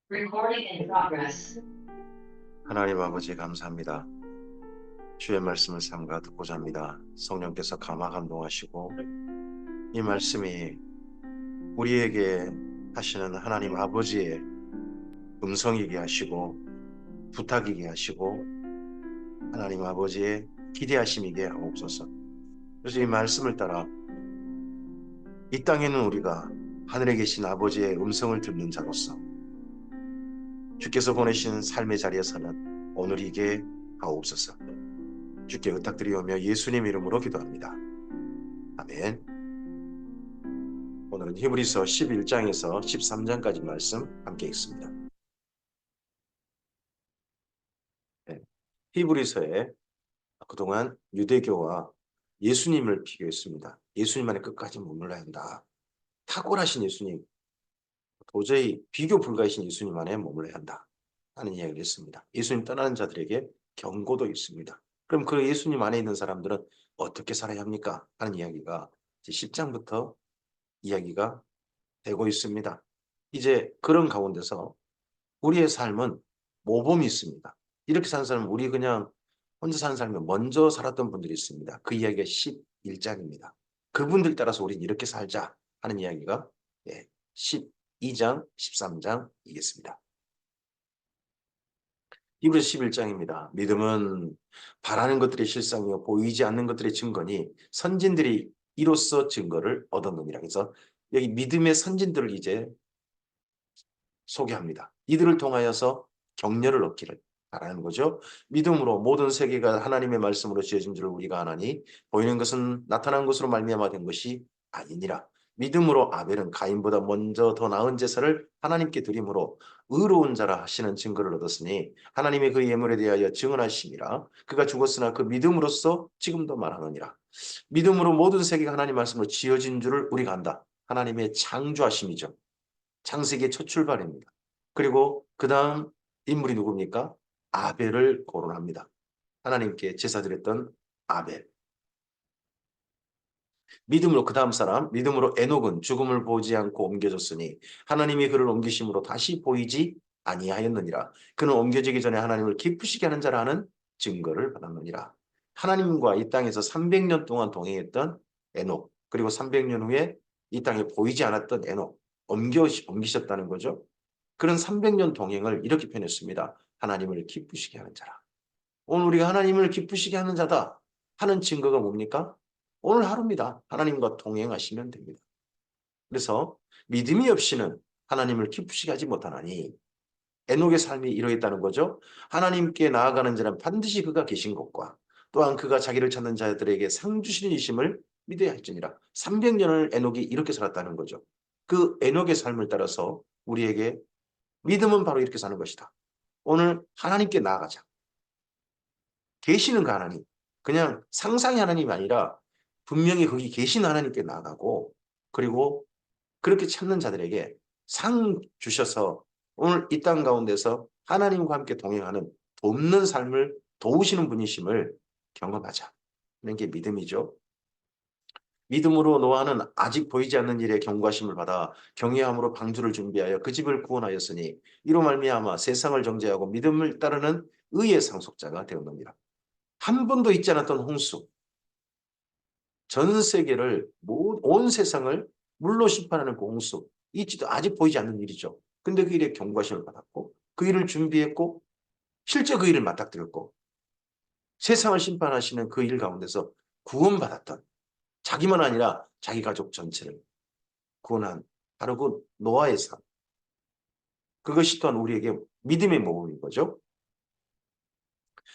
Recording in progress. 하나님 아버지 감사합니다. 주의 말씀을 삼가 듣고자 합니다. 성령께서 감화 감동하시고 이 말씀이 우리에게 하시는 하나님 아버지의 음성이게 하시고 부탁이게 하시고 하나님 아버지의 기대하심이게 하옵소서. 그래서 이 말씀을 따라 이 땅에는 우리가 하늘에 계신 아버지의 음성을 듣는 자로서 주께서 보내신 삶의 자리에서는 오늘이게 하옵소서. 주께 의탁드리오며 예수님 이름으로 기도합니다. 아멘. 오늘은 히브리서 11장에서 13장까지 말씀 함께 읽습니다. 네. 히브리서에 그동안 유대교와 예수님을 비교했습니다. 예수님 안에 끝까지 머물러야 한다. 탁월하신 예수님, 도저히 비교 불가이신 예수님 안에 머물러야 한다 하는 이야기를 했습니다. 예수님 떠나는 자들에게 경고도 있습니다. 그럼 그 예수님 안에 있는 사람들은 어떻게 살아야 합니까? 하는 이야기가 10장부터 이야기가 되고 있습니다. 이제 그런 가운데서 우리의 삶은 모범이 있습니다. 이렇게 사는 사람은 우리 그냥 혼자 사는 삶이 먼저 살았던 분들이 있습니다. 그 이야기가 11장입니다. 그분들 따라서 우리는 이렇게 살자 하는 이야기가 12장, 13장이겠습니다. 히브리서 11장입니다. 믿음은 바라는 것들의 실상이요 보이지 않는 것들의 증거니 선진들이 이로써 증거를 얻었느니라. 그래서 여기 믿음의 선진들을 이제 소개합니다. 이들을 통하여서 격려를 얻기를 바라는 거죠. 믿음으로 모든 세계가 하나님의 말씀으로 지어진 줄을 우리가 아나니 보이는 것은 나타난 것으로 말미암아 된 것이 아니니라. 믿음으로 아벨은 가인보다 먼저 더 나은 제사를 하나님께 드림으로 의로운 자라 하시는 증거를 얻었으니 하나님이 그 예물에 대하여 증언하심이라. 그가 죽었으나 그 믿음으로써 지금도 말하느니라. 믿음으로 모든 세계가 하나님 말씀으로 지어진 줄을 우리가 안다. 하나님의 창조하심이죠. 창세기의 첫 출발입니다. 그리고 그 다음 인물이 누굽니까? 아벨을 거론합니다. 하나님께 제사 드렸던 아벨. 믿음으로 그 다음 사람, 믿음으로 에녹은 죽음을 보지 않고 옮겨졌으니 하나님이 그를 옮기심으로 다시 보이지 아니하였느니라. 그는 옮겨지기 전에 하나님을 기쁘시게 하는 자라는 증거를 받았느니라. 하나님과 이 땅에서 300년 동안 동행했던 에녹, 그리고 300년 후에 이 땅에 보이지 않았던 에녹, 옮기셨다는 거죠. 그런 300년 동행을 이렇게 표현했습니다. 하나님을 기쁘시게 하는 자라. 오늘 우리가 하나님을 기쁘시게 하는 자다 하는 증거가 뭡니까? 오늘 하루입니다. 하나님과 동행하시면 됩니다. 그래서 믿음이 없이는 하나님을 기쁘시게 하지 못하나니 에녹의 삶이 이러했다는 거죠. 하나님께 나아가는 자는 반드시 그가 계신 것과 또한 그가 자기를 찾는 자들에게 상 주시는 이심을 믿어야 할지니라. 300년을 에녹이 이렇게 살았다는 거죠. 그 에녹의 삶을 따라서 우리에게 믿음은 바로 이렇게 사는 것이다. 오늘 하나님께 나아가자. 계시는 그 하나님. 그냥 상상의 하나님이 아니라 분명히 거기 계신 하나님께 나아가고 그리고 그렇게 찾는 자들에게 상 주셔서 오늘 이 땅 가운데서 하나님과 함께 동행하는 돕는 삶을 도우시는 분이심을 경험하자. 이런 게 믿음이죠. 믿음으로 노아는 아직 보이지 않는 일에 경고하심을 받아 경외함으로 방주를 준비하여 그 집을 구원하였으니 이로 말미암아 세상을 정죄하고 믿음을 따르는 의의 상속자가 되었느니라. 한 번도 있지 않았던 홍수, 전 세계를 온 세상을 물로 심판하는 그 홍수, 있지도 아직 보이지 않는 일이죠. 근데 그 일에 경고하심을 받았고 그 일을 준비했고 실제 그 일을 맞닥뜨렸고 세상을 심판하시는 그 일 가운데서 구원받았던 자기만 아니라 자기 가족 전체를 구원한 바로 그 노아의 삶. 그것이 또한 우리에게 믿음의 모범인 거죠.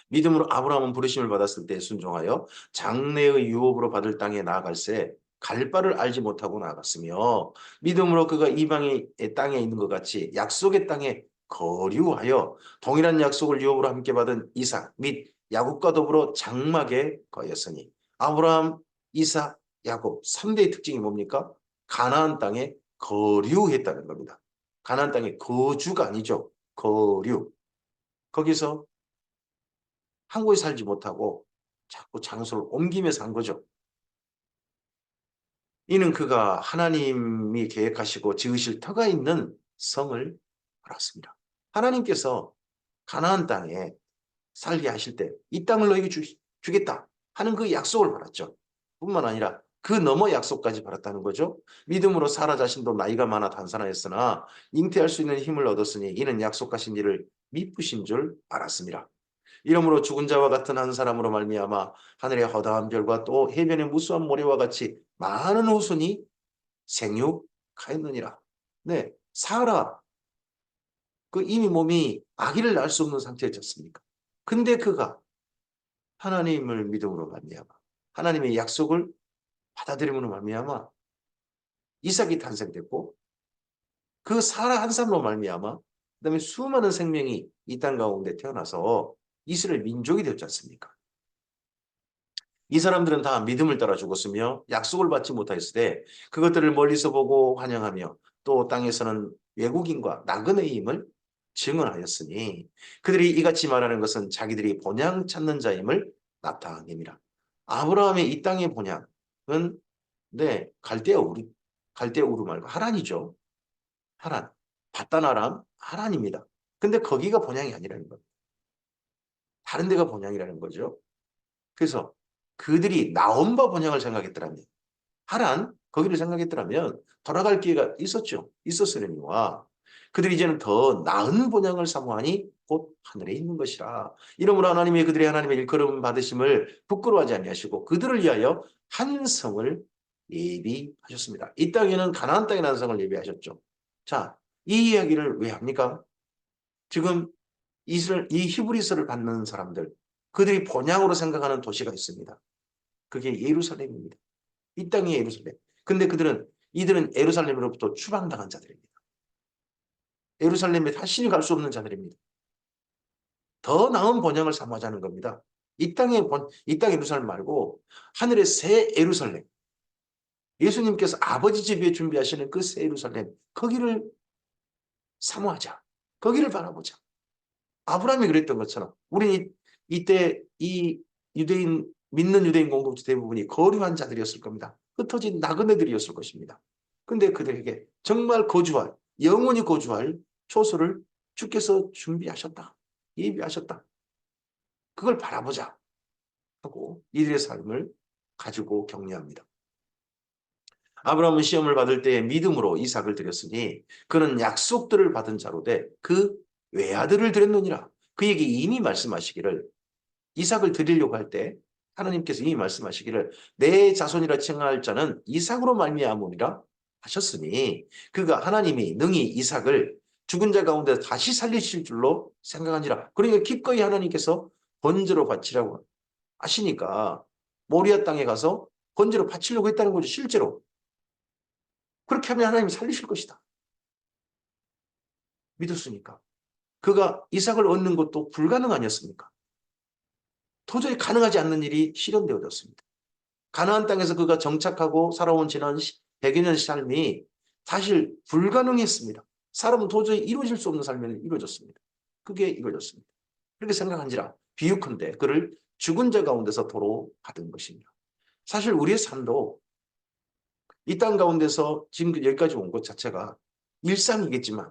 믿음으로 아브라함은 부르심을 받았을 때 순종하여 장래의 유업으로 받을 땅에 나아갈새 갈 바를 알지 못하고 나아갔으며 믿음으로 그가 이방의 땅에 있는 것 같이 약속의 땅에 거류하여 동일한 약속을 유업으로 함께 받은 이삭 및 야곱과 더불어 장막에 거였으니 아브라함, 이삭, 야곱 3대의 특징이 뭡니까? 가나안 땅에 거류했다는 겁니다. 가나안 땅에 거주가 아니죠. 거류. 거기서 한 곳에 살지 못하고 자꾸 장소를 옮기면서 한 거죠. 이는 그가 하나님이 계획하시고 지으실 터가 있는 성을 알았습니다. 하나님께서 가나안 땅에 살게 하실 때 이 땅을 너에게 주겠다 하는 그 약속을 받았죠. 뿐만 아니라 그 너머 약속까지 받았다는 거죠. 믿음으로 사라 자신도 나이가 많아 단산하였으나 잉태할 수 있는 힘을 얻었으니 이는 약속하신 일을 미쁘신 줄 알았습니다. 이러므로 죽은 자와 같은 한 사람으로 말미암아 하늘의 허다한 별과 또 해변의 무수한 모래와 같이 많은 후손이 생육하였느니라. 네, 사라 그 이미 몸이 아기를 낳을 수 없는 상태였지 않습니까? 근데 그가 하나님을 믿음으로 말미암아 하나님의 약속을 받아들임으로 말미암아 이삭이 탄생됐고 그 사라 한 사람으로 말미암아 그다음에 수많은 생명이 이 땅 가운데 태어나서 이스라엘 민족이 되었지 않습니까? 이 사람들은 다 믿음을 따라 죽었으며 약속을 받지 못하였을 때 그것들을 멀리서 보고 환영하며 또 땅에서는 외국인과 나그네의 힘을 증언하였으니 그들이 이같이 말하는 것은 자기들이 본향 찾는 자임을 나타냅니다. 아브라함의 이 땅의 본향은 네, 갈대아 우르 말고 하란이죠. 하란. 바단 아람 하란입니다. 근데 거기가 본향이 아니라는 겁니다. 다른 데가 본향이라는 거죠. 그래서 그들이 나온바 본향을 생각했더라면 하란 거기를 생각했더라면 돌아갈 기회가 있었죠. 있었으려니와 그들이 이제는 더 나은 본향을 사모하니 곧 하늘에 있는 것이라. 이러므로 하나님이 그들의 하나님의 일컬음 받으심을 부끄러워하지 아니하시고 그들을 위하여 한 성을 예비하셨습니다. 이 땅에는 가나안 땅에 한 성을 예비하셨죠. 자, 이 이야기를 왜 합니까? 지금 이 히브리서를 받는 사람들 그들이 본향으로 생각하는 도시가 있습니다. 그게 예루살렘입니다. 이 땅이 예루살렘. 근데 이들은 예루살렘으로부터 추방당한 자들입니다. 예루살렘에 다시 갈 수 없는 자들입니다. 더 나은 번영을 사모하자는 겁니다. 이 땅 예루살렘 말고 하늘의 새 예루살렘. 예수님께서 아버지 집에 준비하시는 그 새 예루살렘. 거기를 사모하자. 거기를 바라보자. 아브라함이 그랬던 것처럼 우리는 이때 믿는 유대인 공동체 대부분이 거류한 자들이었을 겁니다. 흩어진 나그네들이었을 것입니다. 근데 그들에게 정말 영원히 거주할 초소를 주께서 준비하셨다. 예비하셨다. 그걸 바라보자 하고 이들의 삶을 가지고 격려합니다. 아브라함은 시험을 받을 때에 믿음으로 이삭을 드렸으니 그는 약속들을 받은 자로 돼 그 외아들을 드렸느니라. 그에게 이미 말씀하시기를 이삭을 드리려고 할 때 하나님께서 이미 말씀하시기를 내 자손이라 칭할 자는 이삭으로 말미암으리라 하셨으니 그가 하나님이 능히 이삭을 죽은 자 가운데 다시 살리실 줄로 생각하니라. 그러니까 기꺼이 하나님께서 번제로 바치라고 하시니까 모리아 땅에 가서 번제로 바치려고 했다는 거죠. 실제로. 그렇게 하면 하나님이 살리실 것이다. 믿었으니까. 그가 이삭을 얻는 것도 불가능 아니었습니까? 도저히 가능하지 않는 일이 실현되어졌습니다. 가나안 땅에서 그가 정착하고 살아온 지난 100여 년의 삶이 사실 불가능했습니다. 사람은 도저히 이루어질 수 없는 삶이 이루어졌습니다. 그게 이루어졌습니다. 그렇게 생각한지라 비유컨대 그를 죽은 자 가운데서 도로 받은 것입니다. 사실 우리의 삶도 이 땅 가운데서 지금 여기까지 온 것 자체가 일상이겠지만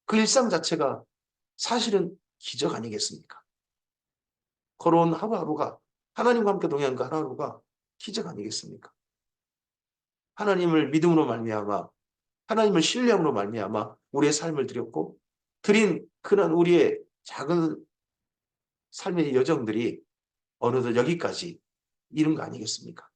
그 일상 자체가 사실은 기적 아니겠습니까? 걸어온 하루하루가 하나님과 함께 동행한 그 하루하루가 기적 아니겠습니까? 하나님을 믿음으로 말미암아 하나님을 신뢰함으로 말미암아 우리의 삶을 드렸고 드린 그런 우리의 작은 삶의 여정들이 어느덧 여기까지 이른 거 아니겠습니까?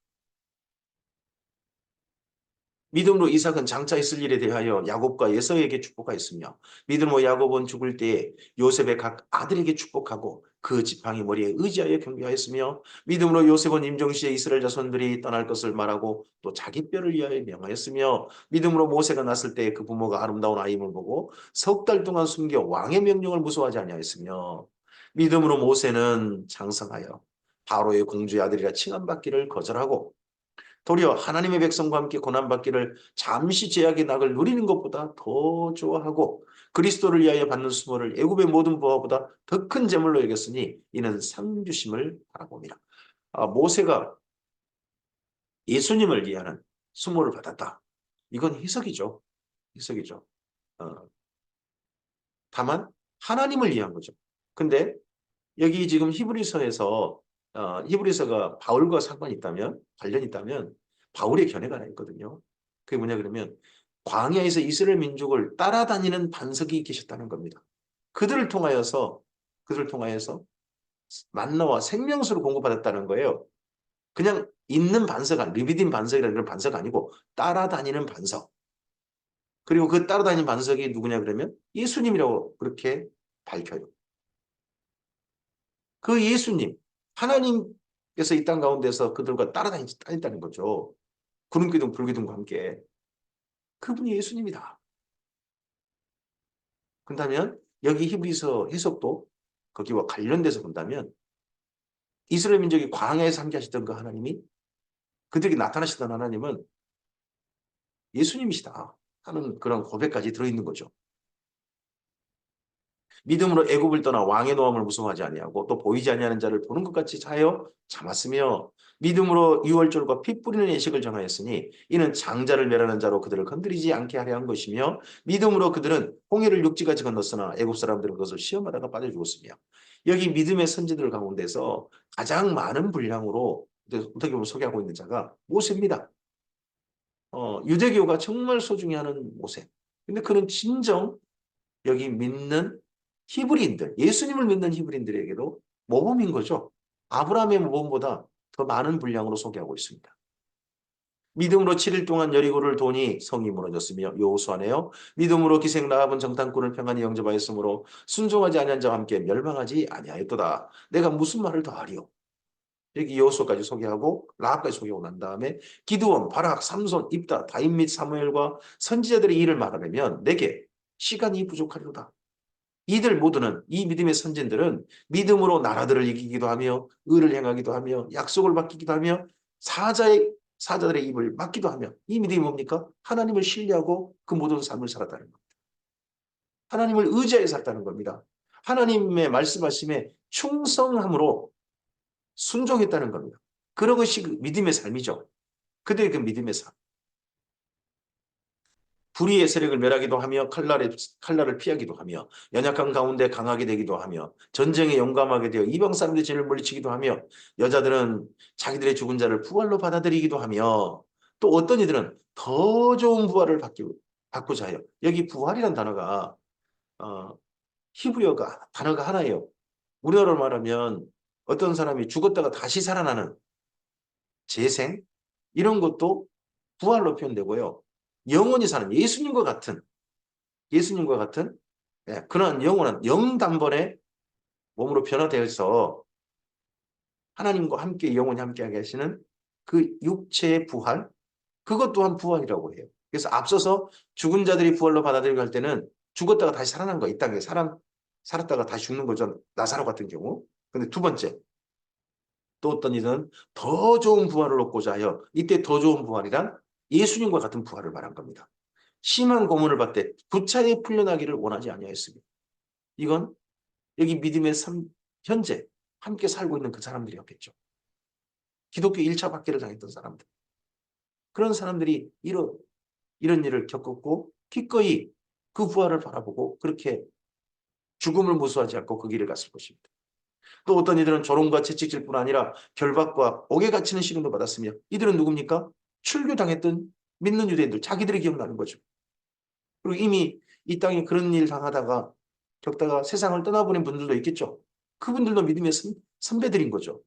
믿음으로 이삭은 장차 있을 일에 대하여 야곱과 에서에게 축복하였으며 믿음으로 야곱은 죽을 때에 요셉의 각 아들에게 축복하고 그 지팡이 머리에 의지하여 경배하였으며 믿음으로 요셉은 임종시에 이스라엘 자손들이 떠날 것을 말하고 또 자기 뼈를 위하여 명하였으며 믿음으로 모세가 났을 때 그 부모가 아름다운 아임을 보고 석 달 동안 숨겨 왕의 명령을 무서워하지 아니하였으며 믿음으로 모세는 장성하여 바로의 공주의 아들이라 칭함받기를 거절하고 도리어 하나님의 백성과 함께 고난받기를 잠시 제약의 낙을 누리는 것보다 더 좋아하고 그리스도를 위하여 받는 수모를 애굽의 모든 부하보다 더 큰 재물로 여겼으니 이는 상 주심을 바라봅니다. 모세가 예수님을 위하는 수모를 받았다. 이건 해석이죠. 해석이죠. 다만 하나님을 위한 거죠. 근데 여기 지금 히브리서에서 히브리서가 바울과 상관이 있다면, 관련이 있다면 바울의 견해가 하나 있거든요. 그게 뭐냐 그러면 광야에서 이스라엘 민족을 따라다니는 반석이 계셨다는 겁니다. 그들을 통하여서 만나와 생명수를 공급받았다는 거예요. 그냥 있는 반석, 르비딘 반석이라는 그런 반석 아니고 따라다니는 반석. 그리고 그 따라다니는 반석이 누구냐 그러면 예수님이라고 그렇게 밝혀요. 그 예수님, 하나님께서 이 땅 가운데서 그들과 따라다녔다는 거죠. 구름기둥, 불기둥과 함께. 그분이 예수님이다. 그렇다면 여기 히브리서 해석도 거기와 관련돼서 본다면 이스라엘 민족이 광야에서 함께 하시던 그 하나님이 그들에게 나타나시던 하나님은 예수님이시다 하는 그런 고백까지 들어있는 거죠. 믿음으로 애굽을 떠나 왕의 노함을 무서워하지 아니하고 또 보이지 아니하는 자를 보는 것 같이 하여 참았으며 믿음으로 유월절과 피 뿌리는 예식을 정하였으니 이는 장자를 멸하는 자로 그들을 건드리지 않게 하려 한 것이며 믿음으로 그들은 홍해를 육지같이 건넜으나 애굽 사람들은 그것을 시험하다가 빠져 죽었으며 여기 믿음의 선지들 가운데서 가장 많은 분량으로 어떻게 보면 소개하고 있는 자가 모세입니다. 유대교가 정말 소중히 하는 모세. 근데 그는 진정 여기 믿는 히브리인들, 예수님을 믿는 히브리인들에게도 모범인 거죠. 아브라함의 모범보다 더 많은 분량으로 소개하고 있습니다. 믿음으로 7일 동안 여리고를 도니 성이 무너졌으며 여호수아네요. 믿음으로 기생 라합은 정탐꾼을 평안히 영접하였으므로 순종하지 아니한 자와 함께 멸망하지 아니하였도다. 내가 무슨 말을 더하리요? 여기 여호수아까지 소개하고 라합까지 소개하고 난 다음에 기드온, 바락, 삼손, 입다, 다윗 및 사무엘과 선지자들의 일을 말하려면 내게 시간이 부족하리로다. 이들 모두는 이 믿음의 선진들은 믿음으로 나라들을 이기기도 하며 의를 행하기도 하며 약속을 맡기기도 하며 사자들의 입을 막기도 하며 이 믿음이 뭡니까? 하나님을 신뢰하고 그 모든 삶을 살았다는 겁니다. 하나님을 의지하여 살았다는 겁니다. 하나님의 말씀하심에 충성함으로 순종했다는 겁니다. 그런 것이 믿음의 삶이죠. 그들의 그 믿음의 삶. 불의의 세력을 멸하기도 하며 칼날을 피하기도 하며 연약한 가운데 강하게 되기도 하며 전쟁에 용감하게 되어 이방 사람들의 죄를 물리치기도 하며 여자들은 자기들의 죽은 자를 부활로 받아들이기도 하며 또 어떤 이들은 더 좋은 부활을 받고자 해요. 여기 부활이라는 단어가 히브리어가 단어가 하나예요. 우리나라로 말하면 어떤 사람이 죽었다가 다시 살아나는 재생 이런 것도 부활로 표현되고요. 영원히 사는 예수님과 같은 그러한 영원한 영단번에 몸으로 변화되어서 하나님과 함께 영원히 함께하게 하시는 그 육체의 부활 그것 또한 부활이라고 해요. 그래서 앞서서 죽은 자들이 부활로 받아들이고 할 때는 죽었다가 다시 살아난 거 이 땅에 살았다가 다시 죽는 거죠. 나사로 같은 경우. 근데 두 번째 또 어떤 이들은 더 좋은 부활을 얻고자 하여 이때 더 좋은 부활이란 예수님과 같은 부활을 말한 겁니다. 심한 고문을 받되 부차에 풀려나기를 원하지 아니하였습니다. 이건 여기 믿음의 현재 함께 살고 있는 그 사람들이었겠죠. 기독교 1차 박해를 당했던 사람들. 그런 사람들이 이런 일을 겪었고 기꺼이 그 부활을 바라보고 그렇게 죽음을 무서워하지 않고 그 길을 갔을 것입니다. 또 어떤 이들은 조롱과 채찍질 뿐 아니라 결박과 옥에 갇히는 시련도 받았으며 이들은 누굽니까? 출교당했던 믿는 유대인들 자기들이 기억나는 거죠. 그리고 이미 이 땅에 그런 일 당하다가 겪다가 세상을 떠나보낸 분들도 있겠죠. 그분들도 믿음의 선배들인 거죠.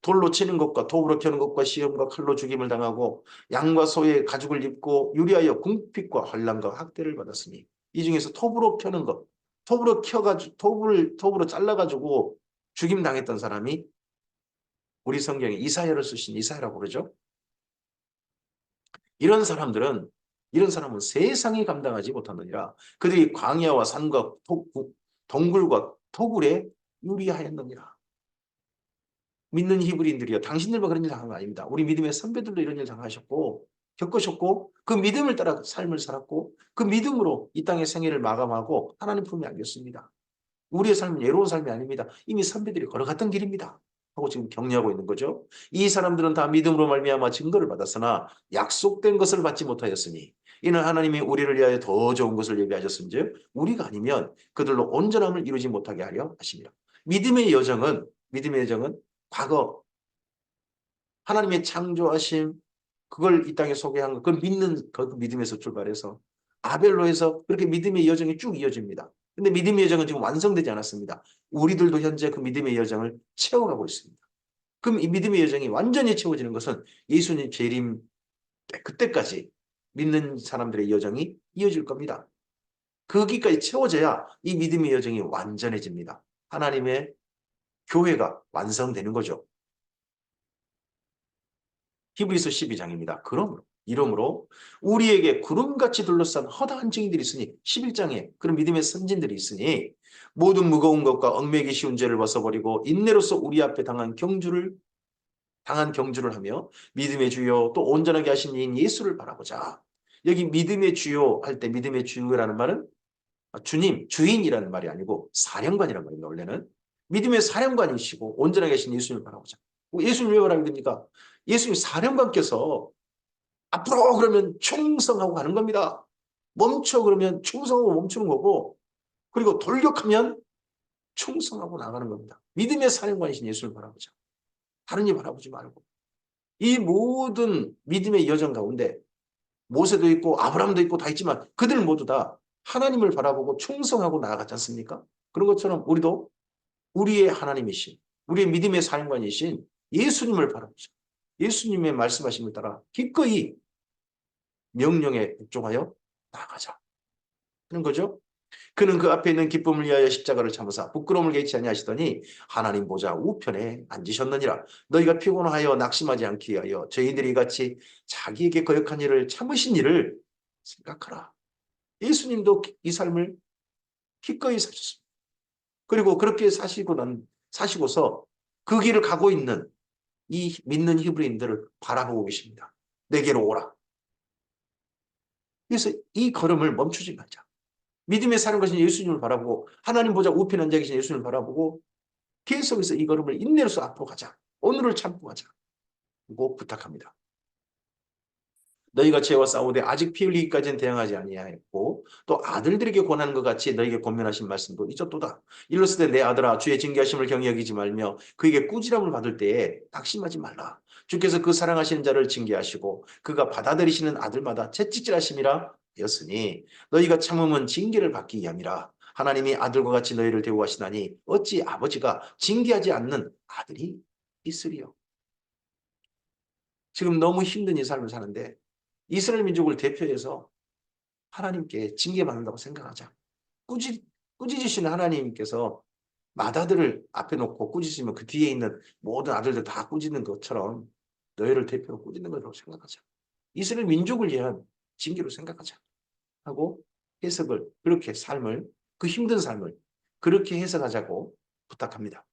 돌로 치는 것과 톱으로 켜는 것과 시험과 칼로 죽임을 당하고 양과 소의 가죽을 입고 유리하여 궁핍과 환난과 학대를 받았으니 이 중에서 톱으로 켜는 것, 톱으로 켜가지고 톱으로 잘라가지고 죽임 당했던 사람이 우리 성경에 이사야를 쓰신 이사야라고 그러죠. 이런 사람은 세상이 감당하지 못하느니라. 그들이 광야와 산과 동굴과 토굴에 유리하였느니라. 믿는 히브리인들이요. 당신들만 그런 일 당한 거 아닙니다. 우리 믿음의 선배들도 이런 일 당하셨고 겪으셨고 그 믿음을 따라 삶을 살았고 그 믿음으로 이 땅의 생애를 마감하고 하나님 품에 안겼습니다. 우리의 삶은 예로운 삶이 아닙니다. 이미 선배들이 걸어갔던 길입니다. 하고 지금 격려하고 있는 거죠. 이 사람들은 다 믿음으로 말미암아 증거를 받았으나 약속된 것을 받지 못하였으니 이는 하나님이 우리를 위하여 더 좋은 것을 예비하셨은즉 우리가 아니면 그들로 온전함을 이루지 못하게 하려 하심이라. 믿음의 여정은 과거 하나님의 창조하심 그걸 이 땅에 소개한 것, 그걸 믿는 그 믿음에서 출발해서 아벨로 해서 그렇게 믿음의 여정이 쭉 이어집니다. 근데 믿음의 여정은 지금 완성되지 않았습니다. 우리들도 현재 그 믿음의 여정을 채워가고 있습니다. 그럼 이 믿음의 여정이 완전히 채워지는 것은 예수님 재림 그때까지 믿는 사람들의 여정이 이어질 겁니다. 거기까지 채워져야 이 믿음의 여정이 완전해집니다. 하나님의 교회가 완성되는 거죠. 히브리서 12장입니다. 이러므로 우리에게 구름같이 둘러싼 허다한 증인들이 있으니 11장에 그런 믿음의 선진들이 있으니 모든 무거운 것과 얽매기 쉬운 죄를 벗어버리고 인내로서 우리 앞에 당한 경주를 하며 믿음의 주요 또 온전하게 하신 이인 예수를 바라보자. 여기 믿음의 주요 할 때 믿음의 주요라는 말은 주님, 주인이라는 말이 아니고 사령관이라는 말입니다. 원래는 믿음의 사령관이시고 온전하게 하신 예수님을 바라보자. 예수님 왜 바라보게 됩니까? 예수님 사령관께서 앞으로 그러면 충성하고 가는 겁니다. 멈춰 그러면 충성하고 멈추는 거고 그리고 돌격하면 충성하고 나가는 겁니다. 믿음의 사령관이신 예수를 바라보자. 다른 일 바라보지 말고 이 모든 믿음의 여정 가운데 모세도 있고 아브라함도 있고 다 있지만 그들 모두 다 하나님을 바라보고 충성하고 나아갔지 않습니까? 그런 것처럼 우리도 우리의 하나님이신 우리의 믿음의 사령관이신 예수님을 바라보자. 예수님의 말씀하심을 따라 기꺼이 명령에 복종하여 나아가자 하는 거죠. 그는 그 앞에 있는 기쁨을 위하여 십자가를 참으사 부끄러움을 개치 아니하시더니 하나님 보좌 우편에 앉으셨느니라. 너희가 피곤하여 낙심하지 않게 하여 저희들이 같이 자기에게 거역한 일을 참으신 일을 생각하라. 예수님도 이 삶을 기꺼이 사셨습니다. 그리고 그렇게 사시고서 그 길을 가고 있는 이 믿는 히브리인들을 바라보고 계십니다. 내게로 오라. 그래서 이 걸음을 멈추지 말자. 믿음에 사는 것은 예수님을 바라보고 하나님 보좌 우편에 앉아 계신 예수님을 바라보고 계속해서 이 걸음을 인내로서 앞으로 가자. 오늘을 참고 가자. 고 부탁합니다. 너희가 죄와 싸우되 아직 피 흘리기까지는 대항하지 아니하였고 또 아들들에게 권하는 것 같이 너희에게 권면하신 말씀도 잊었도다. 일렀을 때 내 아들아 주의 징계하심을 경히 여기지 말며 그에게 꾸지람을 받을 때에 낙심하지 말라. 주께서 그 사랑하시는 자를 징계하시고 그가 받아들이시는 아들마다 채찍질하심이라 하였으니 너희가 참음은 징계를 받기 위함이라. 하나님이 아들과 같이 너희를 대우하시나니 어찌 아버지가 징계하지 않는 아들이 있으리요. 지금 너무 힘든 이 삶을 사는데 이스라엘 민족을 대표해서 하나님께 징계받는다고 생각하자. 꾸짖으시는 하나님께서 맏아들을 앞에 놓고 꾸짖으면 그 뒤에 있는 모든 아들들 다 꾸짖는 것처럼 너희를 대표로 꾸짖는 것으로 생각하자. 이스라엘 민족을 위한 징계로 생각하자. 하고 해석을 그렇게 그 힘든 삶을 그렇게 해석하자고 부탁합니다.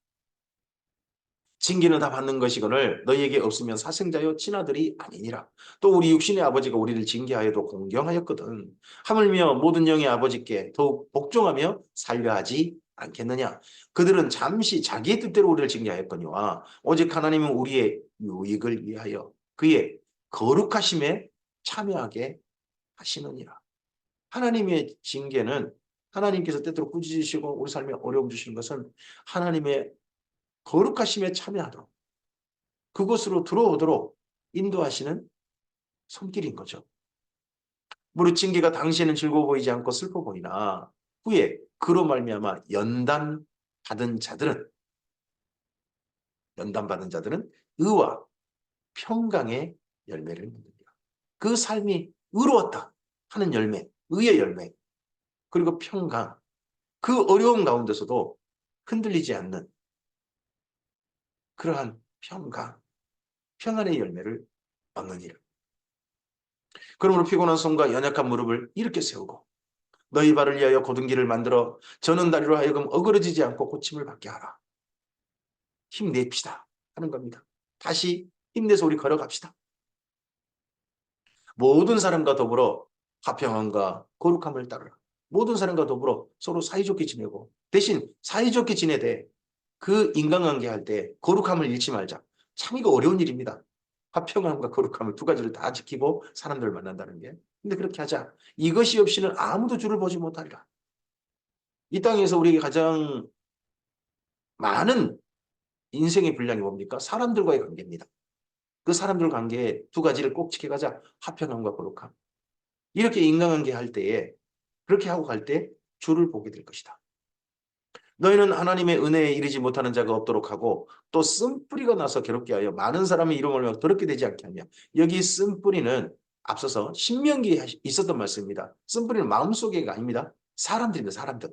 징계는 다 받는 것이거늘 너희에게 없으면 사생자여 친아들이 아니니라. 또 우리 육신의 아버지가 우리를 징계하여도 공경하였거든. 하물며 모든 영의 아버지께 더욱 복종하며 살려 하지 않겠느냐. 그들은 잠시 자기의 뜻대로 우리를 징계하였거니와 오직 하나님은 우리의 유익을 위하여 그의 거룩하심에 참여하게 하시느니라. 하나님의 징계는 하나님께서 때때로 꾸짖으시고 우리 삶에 어려움 주시는 것은 하나님의 거룩하심에 참여하도록 그곳으로 들어오도록 인도하시는 손길인 거죠. 무릇 징계가 당시에는 즐거워 보이지 않고 슬퍼 보이나 후에 그로 말미암아 연단받은 자들은 의와 평강의 열매를 맺느니라. 그 삶이 의로웠다 하는 열매, 의의 열매, 그리고 평강, 그 어려움 가운데서도 흔들리지 않는 그러한 평강, 평안의 열매를 얻느니라. 그러므로 피곤한 손과 연약한 무릎을 이렇게 세우고 너희 발을 위하여 곧은 길을 만들어 저는 다리로 하여금 어그러지지 않고 고침을 받게 하라. 힘냅시다 하는 겁니다. 다시 힘내서 우리 걸어갑시다. 모든 사람과 더불어 화평함과 거룩함을 따르라. 모든 사람과 더불어 서로 사이좋게 지내고 대신 사이좋게 지내되 그 인간관계 할 때 거룩함을 잃지 말자. 참 이거 어려운 일입니다. 화평함과 거룩함을 두 가지를 다 지키고 사람들을 만난다는 게 근데 그렇게 하자. 이것이 없이는 아무도 주를 보지 못하리라. 이 땅에서 우리에게 가장 많은 인생의 분량이 뭡니까? 사람들과의 관계입니다. 그 사람들 관계에 두 가지를 꼭 지켜가자. 화평함과 거룩함. 이렇게 인간관계 할 때에 그렇게 하고 갈 때 주를 보게 될 것이다. 너희는 하나님의 은혜에 이르지 못하는 자가 없도록 하고 또 쓴뿌리가 나서 괴롭게 하여 많은 사람의 이름을 알며 더럽게 되지 않게 하며. 여기 쓴뿌리는 앞서서 신명기에 있었던 말씀입니다. 쓴뿌리는 마음속에가 아닙니다. 사람들입니다. 사람들.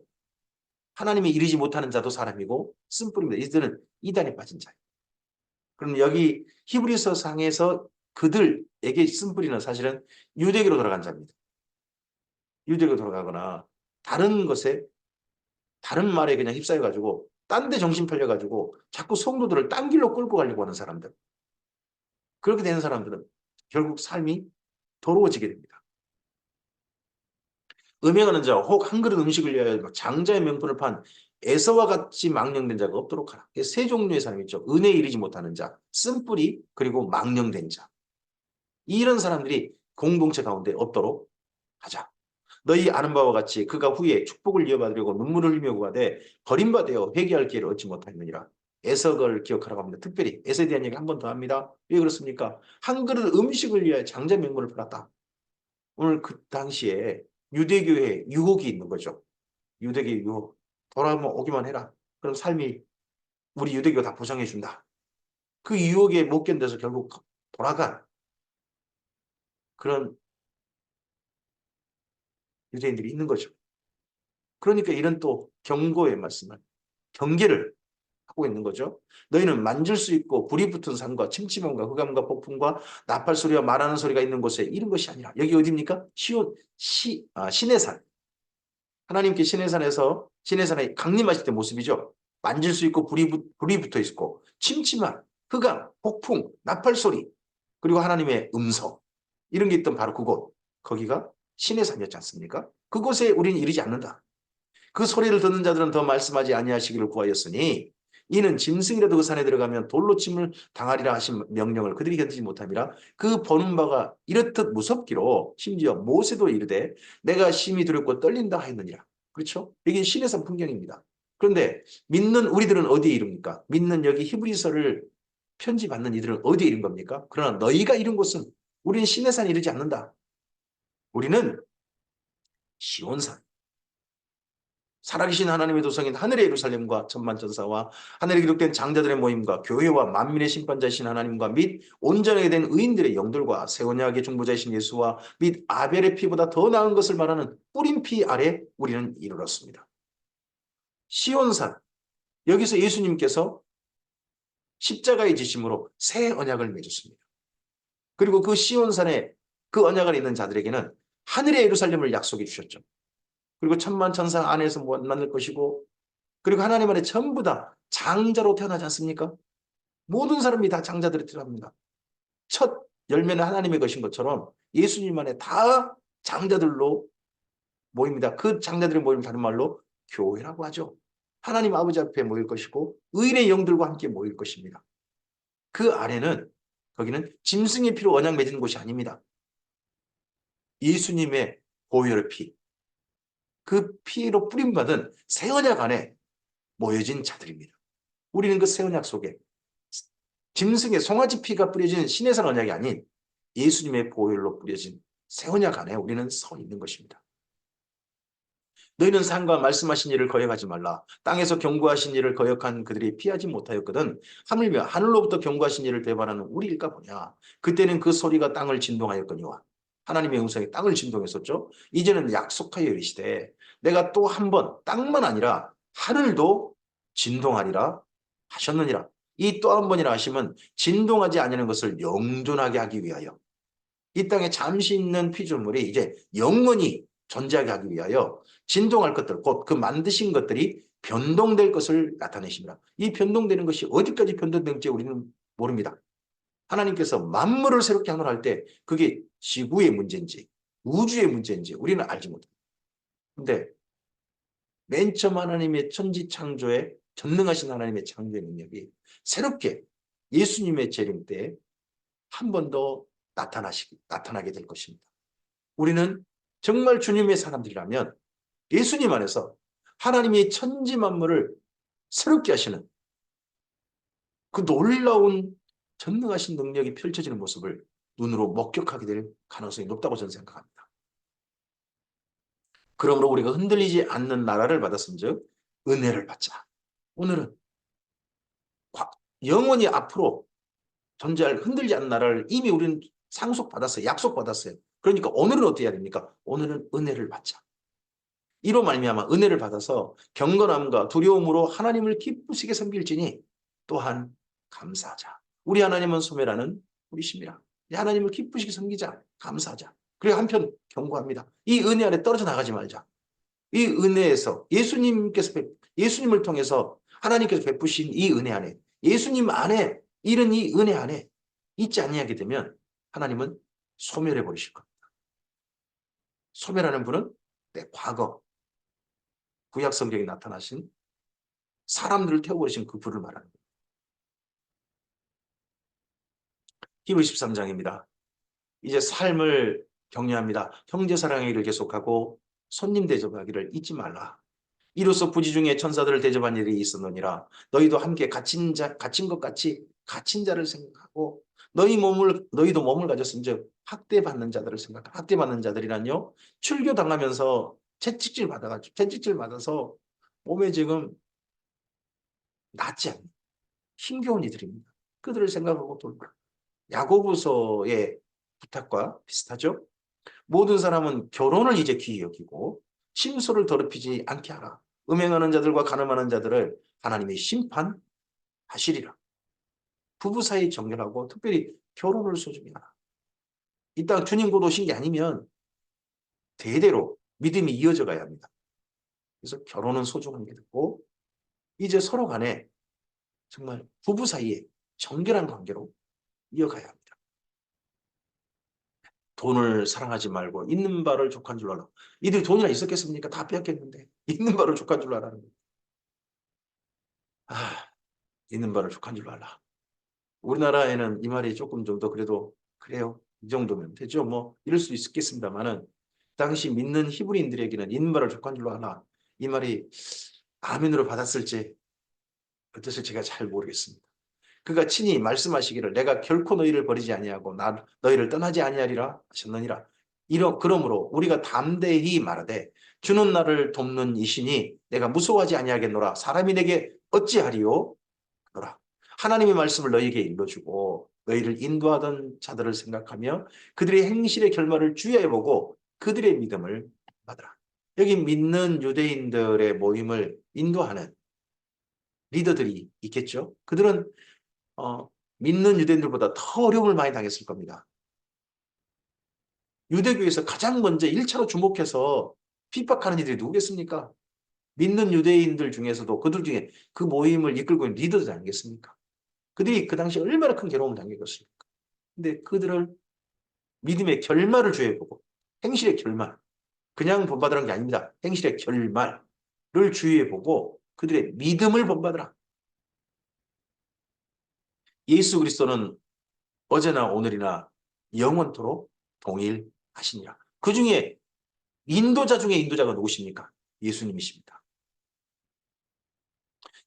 하나님이 이르지 못하는 자도 사람이고 쓴뿌리입니다. 이들은 이단에 빠진 자예요. 그럼 여기 히브리서 상에서 그들에게 쓴뿌리는 사실은 유대교로 돌아간 자입니다. 유대교로 돌아가거나 다른 것에 다른 말에 그냥 휩싸여가지고 딴 데 정신 팔려가지고 자꾸 성도들을 딴 길로 끌고 가려고 하는 사람들. 그렇게 되는 사람들은 결국 삶이 더러워지게 됩니다. 음행하는 자, 혹 한 그릇 음식을 위하여 장자의 명분을 판 에서와 같이 망령된 자가 없도록 하라. 세 종류의 사람이 있죠. 은혜에 이르지 못하는 자, 쓴뿌리, 그리고 망령된 자. 이런 사람들이 공동체 가운데 없도록 하자. 너희 아는 바와 같이 그가 후에 축복을 이어받으려고 눈물을 흘리며 구하되 버림받아 회개할 기회를 얻지 못하였느니라. 에서를 기억하라고 합니다. 특별히 에서에 대한 얘기 한 번 더 합니다. 왜 그렇습니까? 한 그릇 음식을 위하여 장자 명분을 팔았다. 오늘 그 당시에 유대교에 유혹이 있는 거죠. 유대교의 유혹. 돌아오면 오기만 해라. 그럼 삶이 우리 유대교 다 보장해 준다. 그 유혹에 못 견뎌서 결국 돌아간 그런 유대인들이 있는 거죠. 그러니까 이런 또 경고의 말씀을, 경계를 하고 있는 거죠. 너희는 만질 수 있고 불이 붙은 산과 침침함과 흑암과 폭풍과 나팔 소리와 말하는 소리가 있는 곳에 이런 것이 아니라. 여기 어디입니까? 신의 산. 하나님께 신의 산에 강림하실 때 모습이죠. 만질 수 있고 불이 붙어 있고 침침함, 흑암, 폭풍, 나팔 소리, 그리고 하나님의 음성, 이런 게 있던 바로 그곳. 거기가 신의 산이었지 않습니까? 그곳에 우리는 이르지 않는다. 그 소리를 듣는 자들은 더 말씀하지 아니하시기를 구하였으니 이는 짐승이라도 그 산에 들어가면 돌로 침을 당하리라 하신 명령을 그들이 견디지 못함이라. 그 보는 바가 이렇듯 무섭기로 심지어 모세도 이르되 내가 심히 두렵고 떨린다 하였느니라. 그렇죠? 이게 신의 산 풍경입니다. 그런데 믿는 우리들은 어디에 이릅니까? 믿는 여기 히브리서를 편지받는 이들은 어디에 이른 겁니까? 그러나 너희가 이른 곳은 우리는 신의 산에 이르지 않는다. 우리는 시온산, 살아계신 하나님의 도성인 하늘의 예루살렘과 천만천사와 하늘에 기록된 장자들의 모임과 교회와 만민의 심판자이신 하나님과 및 온전하게 된 의인들의 영들과 새 언약의 중보자이신 예수와 및 아벨의 피보다 더 나은 것을 말하는 뿌린 피 아래 우리는 이르렀습니다. 시온산, 여기서 예수님께서 십자가의 지심으로 새 언약을 맺었습니다. 그리고 그 시온산에 그 언약을 있는 자들에게는 하늘의 예루살렘을 약속해 주셨죠. 그리고 천만천사 안에서 만날 것이고, 그리고 하나님 안에 전부 다 장자로 태어나지 않습니까? 모든 사람이 다 장자들이 태어납니다. 첫 열매는 하나님의 것인 것처럼 예수님 안에 다 장자들로 모입니다. 그 장자들의 모임 다른 말로 교회라고 하죠. 하나님 아버지 앞에 모일 것이고 의인의 영들과 함께 모일 것입니다. 그 안에는, 거기는 짐승의 피로 언약 맺은 곳이 아닙니다. 예수님의 보혈의 피, 그 피로 뿌림받은 새 언약 안에 모여진 자들입니다. 우리는 그 새 언약 속에 짐승의 송아지 피가 뿌려진 신의 산 언약이 아닌 예수님의 보혈로 뿌려진 새 언약 안에 우리는 서 있는 것입니다. 너희는 산과 말씀하신 일을 거역하지 말라. 땅에서 경고하신 일을 거역한 그들이 피하지 못하였거든 하물며 하늘로부터 경고하신 일을 배반하는 우리일까 보냐. 그때는 그 소리가 땅을 진동하였거니와. 하나님의 음성이 땅을 진동했었죠. 이제는 약속하여 이르시되 내가 또 한 번 땅만 아니라 하늘도 진동하리라 하셨느니라. 이 또 한 번이라 하심은 진동하지 아니하는 것을 영존하게 하기 위하여, 이 땅에 잠시 있는 피조물이 이제 영원히 존재하게 하기 위하여 진동할 것들, 곧 그 만드신 것들이 변동될 것을 나타내십니다. 이 변동되는 것이 어디까지 변동될지 우리는 모릅니다. 하나님께서 만물을 새롭게 하노라 할 때 그게 지구의 문제인지 우주의 문제인지 우리는 알지 못합니다. 그런데 맨 처음 하나님의 천지 창조에 전능하신 하나님의 창조의 능력이 새롭게 예수님의 재림 때 한 번 더 나타나게 될 것입니다. 우리는 정말 주님의 사람들이라면 예수님 안에서 하나님이 천지 만물을 새롭게 하시는 그 놀라운 전능하신 능력이 펼쳐지는 모습을 눈으로 목격하게 될 가능성이 높다고 저는 생각합니다. 그러므로 우리가 흔들리지 않는 나라를 받았은즉 은혜를 받자. 오늘은 영원히 앞으로 존재할 흔들지 않는 나라를 이미 우리는 상속받았어요. 약속받았어요. 그러니까 오늘은 어떻게 해야 됩니까? 오늘은 은혜를 받자. 이로 말미암아 은혜를 받아서 경건함과 두려움으로 하나님을 기쁘시게 섬길지니 또한 감사하자. 우리 하나님은 소멸하는 우리십니다. 하나님을 기쁘시게 섬기자. 감사하자. 그리고 한편 경고합니다. 이 은혜 안에 떨어져 나가지 말자. 이 은혜에서 예수님을 통해서 하나님께서 베푸신 이 은혜 안에 예수님 안에 이런 이 은혜 안에 있지 아니하게 되면 하나님은 소멸해 버리실 겁니다. 소멸하는 분은 내 과거 구약 성경에 나타나신 사람들을 태워버리신 그 불을 말하는 거예요. 히브리 13장입니다. 이제 삶을 격려합니다. 형제 사랑의 일을 계속하고 손님 대접하기를 잊지 말라. 이로써 부지 중에 천사들을 대접한 일이 있었느니라. 너희도 함께 갇힌 것 같이 갇힌 자를 생각하고 너희도 몸을 가졌은즉 학대받는 자들을 생각하라. 학대받는 자들이란요. 출교당하면서 채찍질 받아서 몸에 지금 낫지 않는 힘겨운 이들입니다. 그들을 생각하고 돌보라. 야고보서의 부탁과 비슷하죠. 모든 사람은 결혼을 이제 귀히 여기고 심소를 더럽히지 않게 하라. 음행하는 자들과 간음하는 자들을 하나님이 심판하시리라. 부부 사이 정결하고 특별히 결혼을 소중히 하라. 이 땅 주님 곧 오신 게 아니면 대대로 믿음이 이어져 가야 합니다. 그래서 결혼은 소중한 게 됐고 이제 서로 간에 정말 부부 사이에 정결한 관계로 이어가야 합니다. 돈을 사랑하지 말고 있는 바를 족한 줄 알아. 이들이 돈이나 있었겠습니까? 다 빼앗겼는데 있는 바를 족한 줄 알아는 거예요. 있는 바를 족한 줄 알아. 우리나라에는 이 말이 조금 좀 더 그래도 그래요. 이 정도면 되죠. 뭐 이럴 수 있겠습니다만은 당시 믿는 히브리인들에게는 있는 바를 족한 줄로 아나 이 말이 아멘으로 받았을지 어땠을지 제가 잘 모르겠습니다. 그가 친히 말씀하시기를 내가 결코 너희를 버리지 아니하고 너희를 떠나지 아니하리라 하셨느니라. 그러므로 우리가 담대히 말하되 주는 나를 돕는 이시니 내가 무서워하지 아니하겠노라. 사람이 내게 어찌하리요? 노라. 하나님의 말씀을 너희에게 일러주고 너희를 인도하던 자들을 생각하며 그들의 행실의 결말을 주의해보고 그들의 믿음을 받으라. 여기 믿는 유대인들의 모임을 인도하는 리더들이 있겠죠. 그들은 믿는 유대인들보다 더 어려움을 많이 당했을 겁니다. 유대교에서 가장 먼저 1차로 주목해서 핍박하는 이들이 누구겠습니까? 믿는 유대인들 중에서도 그들 중에 그 모임을 이끌고 있는 리더들 아니겠습니까? 그들이 그 당시 얼마나 큰 괴로움을 당했겠습니까? 근데 그들을 믿음의 결말을 주의해보고 행실의 결말, 그냥 본받으라는 게 아닙니다. 행실의 결말을 주의해보고 그들의 믿음을 본받으라. 예수 그리스도는 어제나 오늘이나 영원토록 동일하시니라. 그 중에 인도자 중에 인도자가 누구십니까? 예수님이십니다.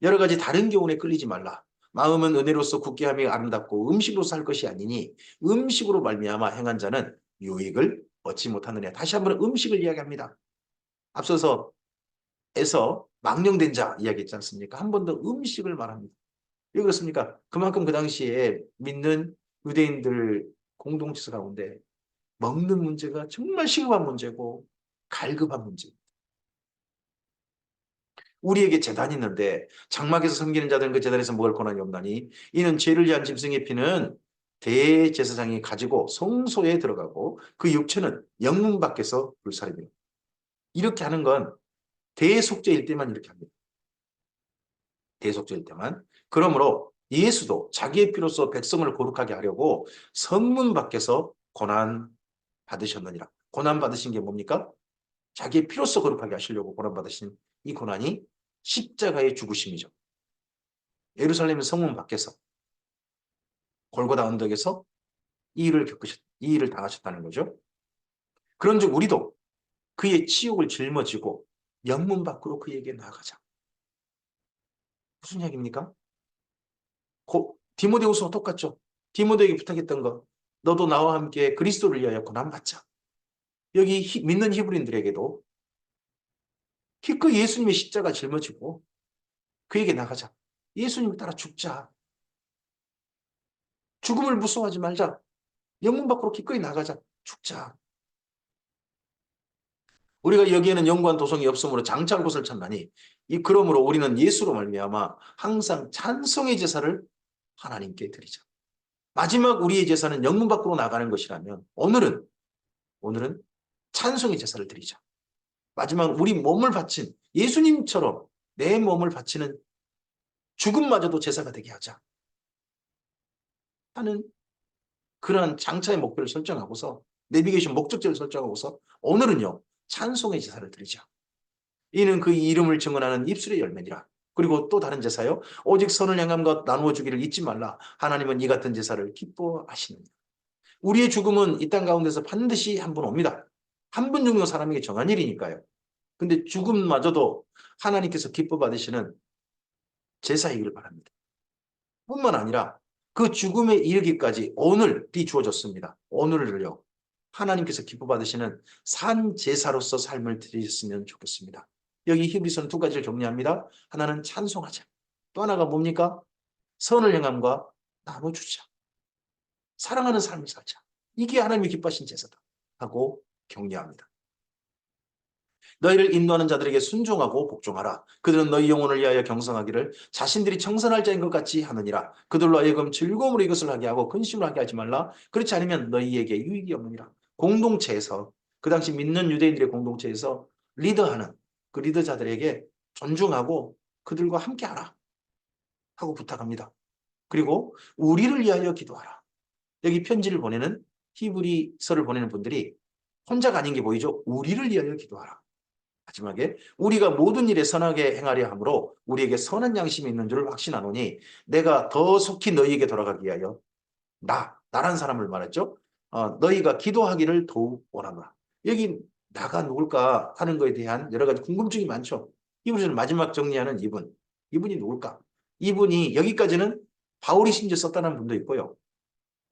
여러 가지 다른 교훈에 끌리지 말라. 마음은 은혜로서 굳게 하며 아름답고 음식으로 살 것이 아니니 음식으로 말미암아 행한 자는 유익을 얻지 못하느냐. 다시 한번 음식을 이야기합니다. 앞서서 에서 망령된 자 이야기했지 않습니까? 한 번 더 음식을 말합니다. 왜 그렇습니까? 그만큼 그 당시에 믿는 유대인들 공동체 가운데 먹는 문제가 정말 시급한 문제고 갈급한 문제입니다. 우리에게 제단이 있는데 장막에서 섬기는 자들은 그 제단에서 먹을 권한이 없나니 이는 죄를 위한 짐승의 피는 대제사장이 가지고 성소에 들어가고 그 육체는 영문 밖에서 불사르며 이렇게 하는 건 대속죄일 때만 이렇게 합니다. 대속죄일 때만. 그러므로 예수도 자기의 피로서 백성을 거룩하게 하려고 성문 밖에서 고난 받으셨느니라. 고난 받으신 게 뭡니까? 자기의 피로서 거룩하게 하시려고 고난 받으신 이 고난이 십자가의 죽으심이죠. 예루살렘 성문 밖에서 골고다 언덕에서 이 일을 당하셨다는 거죠. 그런즉 우리도 그의 치욕을 짊어지고 영문 밖으로 그에게 나아가자. 무슨 이야기입니까? 디모데후서 똑같죠. 디모데에게 부탁했던 거. 너도 나와 함께 그리스도를 위하여 고난받자. 여기 믿는 히브리인들에게도 기꺼이 예수님의 십자가 짊어지고 그에게 나가자. 예수님을 따라 죽자. 죽음을 무서워하지 말자. 영문 밖으로 기꺼이 나가자. 죽자. 우리가 여기에는 영구한 도성이 없으므로 장차할 곳을 찾나니 그러므로 우리는 예수로 말미암아 항상 찬송의 제사를 하나님께 드리자. 마지막 우리의 제사는 영문 밖으로 나가는 것이라면 오늘은 찬송의 제사를 드리자. 마지막 우리 몸을 바친 예수님처럼 내 몸을 바치는 죽음마저도 제사가 되게 하자 하는 그러한 장차의 목표를 설정하고서 내비게이션 목적지를 설정하고서 오늘은요 찬송의 제사를 드리자. 이는 그 이름을 증언하는 입술의 열매니라. 그리고 또 다른 제사요. 오직 선을 향함과 나누어 주기를 잊지 말라. 하나님은 이 같은 제사를 기뻐하시느니라. 우리의 죽음은 이 땅 가운데서 반드시 한 번 옵니다. 한 번 죽는 사람에게 정한 일이니까요. 근데 죽음마저도 하나님께서 기뻐 받으시는 제사이기를 바랍니다. 뿐만 아니라 그 죽음에 이르기까지 오늘이 주어졌습니다. 오늘을요. 하나님께서 기뻐 받으시는 산 제사로서 삶을 드리셨으면 좋겠습니다. 여기 히브리서는 두 가지를 정리합니다. 하나는 찬송하자. 또 하나가 뭡니까? 선을 행함과 나눠주자. 사랑하는 삶을 살자. 이게 하나님이 기뻐하신 제사다 하고 격려합니다. 너희를 인도하는 자들에게 순종하고 복종하라. 그들은 너희 영혼을 위하여 경성하기를 자신들이 청선할 자인 것 같이 하느니라. 그들로 하여금 즐거움으로 이것을 하게 하고 근심을 하게 하지 말라. 그렇지 않으면 너희에게 유익이 없느니라. 공동체에서 그 당시 믿는 유대인들의 공동체에서 리더하는 그 리더자들에게 존중하고 그들과 함께하라 하고 부탁합니다. 그리고 우리를 위하여 기도하라. 여기 편지를 보내는 히브리서를 보내는 분들이 혼자가 아닌 게 보이죠. 우리를 위하여 기도하라. 마지막에 우리가 모든 일에 선하게 행하려 하므로 우리에게 선한 양심이 있는 줄 확신하노니 내가 더 속히 너희에게 돌아가기 위하여 나란 사람을 말했죠. 너희가 기도하기를 더욱 원하노라. 여기 나가 누굴까 하는 것에 대한 여러 가지 궁금증이 많죠. 히브리서를 마지막 정리하는 이분이 누굴까? 이분이 여기까지는 바울이 심지어 썼다는 분도 있고요.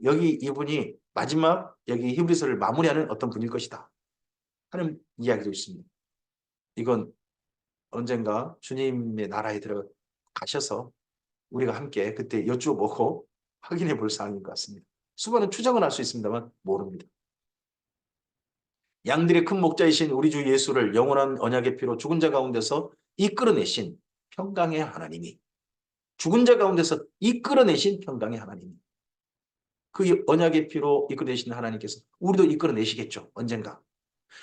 여기 이분이 마지막 여기 히브리서를 마무리하는 어떤 분일 것이다 하는 이야기도 있습니다. 이건 언젠가 주님의 나라에 들어가셔서 우리가 함께 그때 여쭈어보고 확인해 볼 사항인 것 같습니다. 수많은 추정은 할 수 있습니다만 모릅니다. 양들의 큰 목자이신 우리 주 예수를 영원한 언약의 피로 죽은 자 가운데서 이끌어내신 평강의 하나님이 죽은 자 가운데서 이끌어내신 평강의 하나님이 그 언약의 피로 이끌어내신 하나님께서 우리도 이끌어내시겠죠. 언젠가.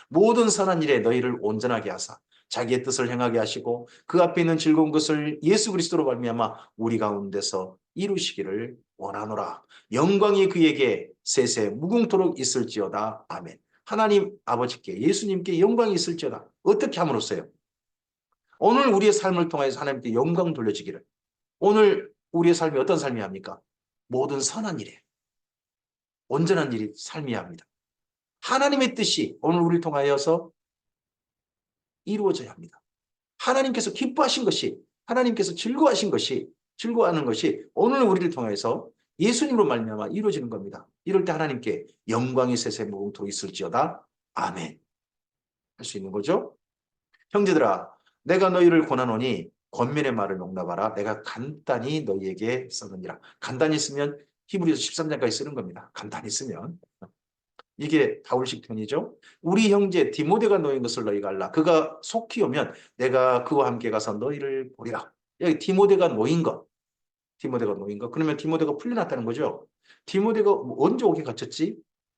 모든 선한 일에 너희를 온전하게 하사 자기의 뜻을 행하게 하시고 그 앞에 있는 즐거운 것을 예수 그리스도로 말미암아 우리 가운데서 이루시기를 원하노라. 영광이 그에게 세세 무궁토록 있을지어다. 아멘. 하나님 아버지께 예수님께 영광이 있을지어다. 어떻게 함으로써요? 오늘 우리의 삶을 통해서 하나님께 영광 돌려지기를. 오늘 우리의 삶이 어떤 삶이야 합니까? 모든 선한 일에 온전한 일이 삶이야 합니다. 하나님의 뜻이 오늘 우리를 통하여서 이루어져야 합니다. 하나님께서 기뻐하신 것이 하나님께서 즐거워하는 것이 오늘 우리를 통해서 예수님으로 말미암아 이루어지는 겁니다. 이럴 때 하나님께 영광이 세세 무궁토록 있을지어다. 아멘. 할 수 있는 거죠. 형제들아 내가 너희를 권하노니 권면의 말을 용납하라. 내가 간단히 너희에게 써느니라. 간단히 쓰면 히브리서 13장까지 쓰는 겁니다. 간단히 쓰면. 이게 바울식 편이죠. 우리 형제 디모데가 놓인 것을 너희가 알라. 그가 속히 오면 내가 그와 함께 가서 너희를 보리라. 여기 디모데가 놓인 것. 그러면 디모데가 풀려났다는 거죠. 디모데가 언제 오게 갇혔지?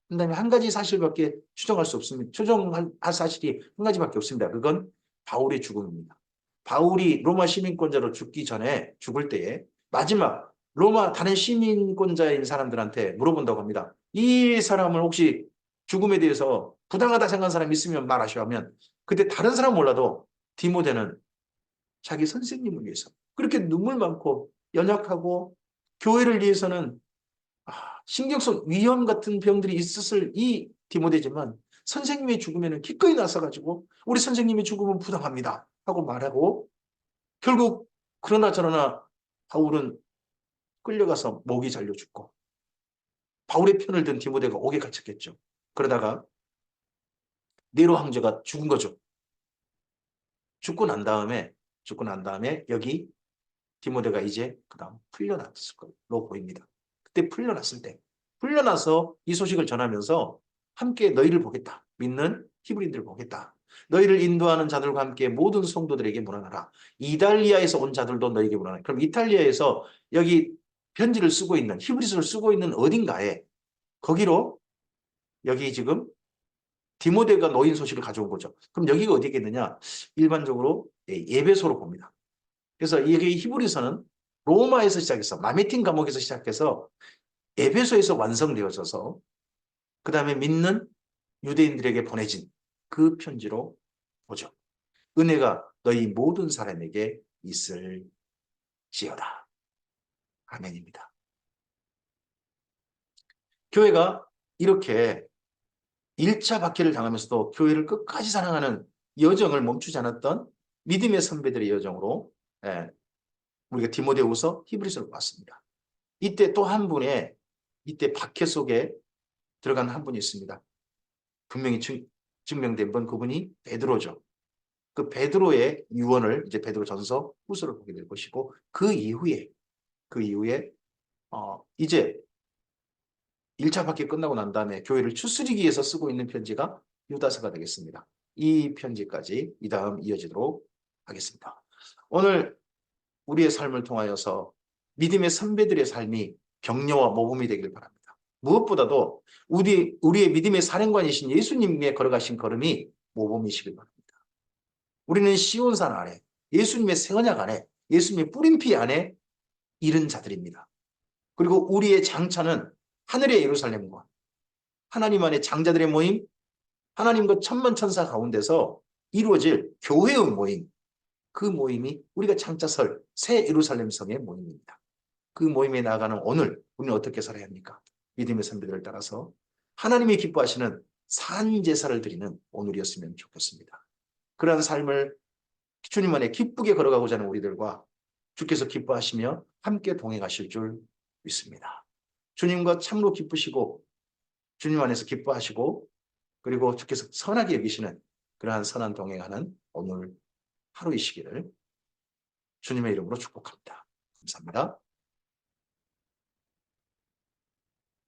그다음에 한 가지 사실밖에 추정할 수 없습니다. 추정할 사실이 한 가지밖에 없습니다. 그건 바울의 죽음입니다. 바울이 로마 시민권자로 죽을 때에 마지막 로마 다른 시민권자인 사람들한테 물어본다고 합니다. 이 사람을 혹시 죽음에 대해서 부당하다 생각하는 사람이 있으면 말하시오 하면 그때 다른 사람 몰라도 디모데는 자기 선생님을 위해서 그렇게 눈물 많고 연약하고 교회를 위해서는 신경성 위험 같은 병들이 있었을 이 디모데지만 선생님이 죽으면 기꺼이 나서가지고 우리 선생님이 죽으면 부당합니다 하고 말하고 결국 그러나 저러나 바울은 끌려가서 목이 잘려 죽고 바울의 편을 든 디모데가 옥에 갇혔겠죠. 그러다가 네로 황제가 죽은 거죠. 죽고 난 다음에 여기 디모데가 이제 그다음 풀려났을 걸로 보입니다. 그때 풀려나서 이 소식을 전하면서 함께 너희를 보겠다. 믿는 히브리인들을 보겠다. 너희를 인도하는 자들과 함께 모든 성도들에게 문안하라. 이탈리아에서 온 자들도 너희에게 문안하라. 그럼 이탈리아에서 여기 편지를 쓰고 있는 히브리서를 쓰고 있는 어딘가에 거기로 여기 지금 디모데가 놓인 소식을 가져온 거죠. 그럼 여기가 어디겠느냐? 일반적으로 예배소로 봅니다. 그래서 이게 히브리서는 로마에서 시작해서 마메틴 감옥에서 시작해서 에베소에서 완성되어져서 그 다음에 믿는 유대인들에게 보내진 그 편지로 보죠. 은혜가 너희 모든 사람에게 있을지어다. 아멘입니다. 교회가 이렇게 1차 박해를 당하면서도 교회를 끝까지 사랑하는 여정을 멈추지 않았던 믿음의 선배들의 여정으로 우리가 디모데후서 히브리서를 봤습니다. 이때 또 한 분의 이때 박해 속에 들어간 한 분이 있습니다. 분명히 증명된 분 그분이 베드로죠. 그 베드로의 유언을 이제 베드로 전서 후서를 보게 될 것이고 그 이후에 이제 1차 박해 끝나고 난 다음에 교회를 추스리기 위해서 쓰고 있는 편지가 유다서가 되겠습니다. 이 편지까지 이 다음 이어지도록 하겠습니다. 오늘 우리의 삶을 통하여서 믿음의 선배들의 삶이 격려와 모범이 되길 바랍니다. 무엇보다도 우리의 믿음의 사령관이신 예수님의 걸어가신 걸음이 모범이시길 바랍니다. 우리는 시온산 안에 예수님의 새 언약 안에 예수님의 뿌림피 안에 이른 자들입니다. 그리고 우리의 장차는 하늘의 예루살렘과 하나님 안의 장자들의 모임, 하나님과 천만 천사 가운데서 이루어질 교회의 모임, 그 모임이 우리가 장차 설 새 예루살렘 성의 모임입니다. 그 모임에 나아가는 오늘 우리는 어떻게 살아야 합니까? 믿음의 선배들을 따라서 하나님이 기뻐하시는 산제사를 드리는 오늘이었으면 좋겠습니다. 그러한 삶을 주님 안에 기쁘게 걸어가고자 하는 우리들과 주께서 기뻐하시며 함께 동행하실 줄 믿습니다. 주님과 참으로 기쁘시고 주님 안에서 기뻐하시고 그리고 주께서 선하게 여기시는 그러한 선한 동행하는 오늘 하루이시기를 주님의 이름으로 축복합니다. 감사합니다.